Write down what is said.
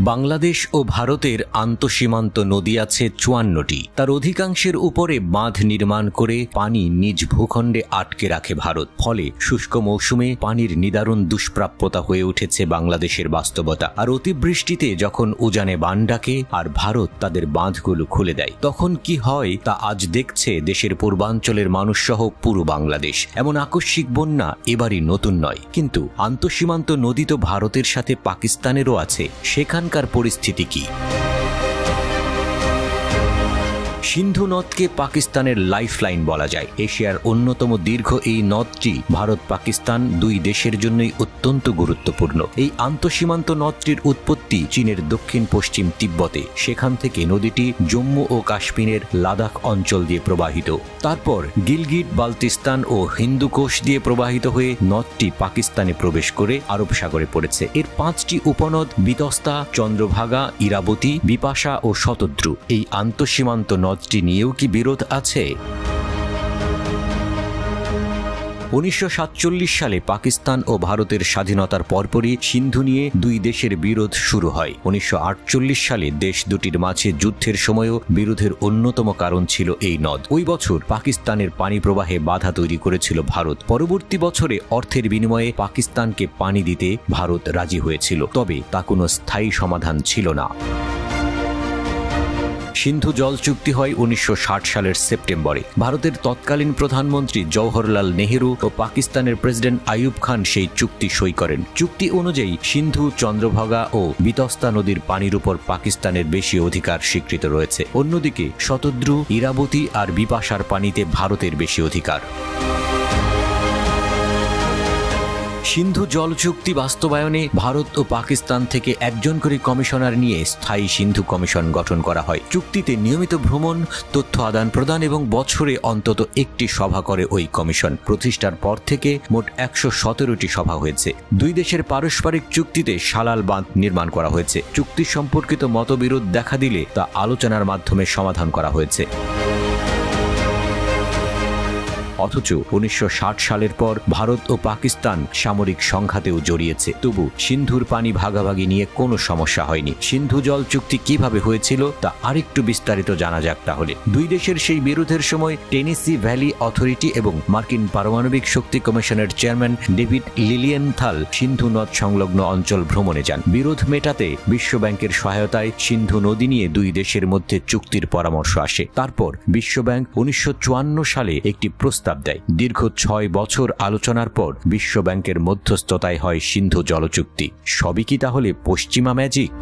বাংলাদেশ ও ভারতের আন্তঃসীমান্ত নদী আছে ৫৪টি। তার অধিকাংশের উপরে বাঁধ নির্মাণ করে পানি নিজ ভূখণ্ডে আটকে রাখে ভারত। ফলে শুষ্ক মৌসুমে পানির নিদারুণ দুষ্প্রাপ্যতা হয়ে উঠেছে বাংলাদেশের বাস্তবতা। আর অতিবৃষ্টিতে যখন উজানে বান ডাকে আর ভারত তাদের বাঁধগুলো খুলে দেয়, তখন কি হয় তা আজ দেখছে দেশের পূর্বাঞ্চলের মানুষসহ পুরো বাংলাদেশ। এমন আকস্মিক বন্যা এবারই নতুন নয়, কিন্তু আন্তঃসীমান্ত নদী তো ভারতের সাথে পাকিস্তানেরও আছে। সেখানকার পরিস্থিতি কি? সিন্ধু নদকে পাকিস্তানের লাইফলাইন বলা যায়। এশিয়ার অন্যতম দীর্ঘ এই নদটি ভারত পাকিস্তান দুই দেশের জন্যই অত্যন্ত গুরুত্বপূর্ণ। এই আন্তঃসীমান্ত নদটির উৎপত্তি চীনের দক্ষিণ পশ্চিম তিব্বতে। সেখান থেকে নদীটি জম্মু ও কাশ্মীরের লাদাখ অঞ্চল দিয়ে প্রবাহিত। তারপর গিলগিট বালতিস্তান ও হিন্দুকুশ দিয়ে প্রবাহিত হয়ে নদটি পাকিস্তানে প্রবেশ করে আরব সাগরে পড়েছে। এর ৫টি উপনদ বিতস্তা, চন্দ্রভাগা, ইরাবতী, বিপাশা ও শতদ্রু। এই আন্তঃসীমান্ত নদটি নিয়েও কি বিরোধ আছে? ১৯৪৭ সালে পাকিস্তান ও ভারতের স্বাধীনতার পরপরই সিন্ধু নিয়ে দুই দেশের বিরোধ শুরু হয়। ১৯৪৮ সালে দেশ দুটির মাঝে যুদ্ধের সময়ও বিরোধের অন্যতম কারণ ছিল এই নদ। ওই বছর পাকিস্তানের পানি প্রবাহে বাধা তৈরি করেছিল ভারত। পরবর্তী বছরে অর্থের বিনিময়ে পাকিস্তানকে পানি দিতে ভারত রাজি হয়েছিল, তবে তা কোনো স্থায়ী সমাধান ছিল না। সিন্ধু জল চুক্তি হয় ১৯৬০ সালের সেপ্টেম্বরে। ভারতের তৎকালীন প্রধানমন্ত্রী জওহরলাল নেহেরু ও পাকিস্তানের প্রেসিডেন্ট আইয়ুব খান সেই চুক্তি সই করেন। চুক্তি অনুযায়ী সিন্ধু, চন্দ্রভাগা ও বিতস্তা নদীর পানির উপর পাকিস্তানের বেশি অধিকার স্বীকৃত রয়েছে। অন্যদিকে শতদ্রু, ইরাবতী আর বিপাশার পানিতে ভারতের বেশি অধিকার। সিন্ধু জল চুক্তি বাস্তবায়নে ভারত ও পাকিস্তান থেকে একজন করে কমিশনার নিয়ে স্থায়ী সিন্ধু কমিশন গঠন করা হয়। চুক্তিতে নিয়মিত ভ্রমণ, তথ্য আদান প্রদান এবং বছরে অন্তত একটি সভা করে ওই কমিশন। প্রতিষ্ঠার পর থেকে মোট ১১৭টি সভা হয়েছে। দুই দেশের পারস্পরিক চুক্তিতে সালাল বাঁধ নির্মাণ করা হয়েছে। চুক্তি সম্পর্কিত মতবিরোধ দেখা দিলে তা আলোচনার মাধ্যমে সমাধান করা হয়েছে। অথচ ১৯৬০ সালের পর ভারত ও পাকিস্তান সামরিক সংঘাতেও জড়িয়েছে। তবু সিন্ধুর পানি ভাগাভাগি নিয়ে কোনো সমস্যা হয়নি। সিন্ধু জল চুক্তি কিভাবে হয়েছিল তা আরেকটু বিস্তারিত জানা যাক তাহলে। দুই দেশের সেই বিরোধের সময় টেনেসি ভ্যালি অথরিটি এবং মার্কিন পারমাণবিক শক্তি কমিশনের চেয়ারম্যান ডেভিড লিলিয়েনথাল সিন্ধু নদ সংলগ্ন অঞ্চল ভ্রমণে যান। বিরোধ মেটাতে বিশ্বব্যাংকের সহায়তায় সিন্ধু নদী নিয়ে দুই দেশের মধ্যে চুক্তির পরামর্শ আসে। তারপর বিশ্বব্যাংক ১৯৫৪ সালে একটি প্রস্তাব দেয়। দীর্ঘ ৬ বছর আলোচনার পর বিশ্বব্যাংকের মধ্যস্থতায় হয় সিন্ধু জল চুক্তি। সবই কি তাহলে পশ্চিমা ম্যাজিক?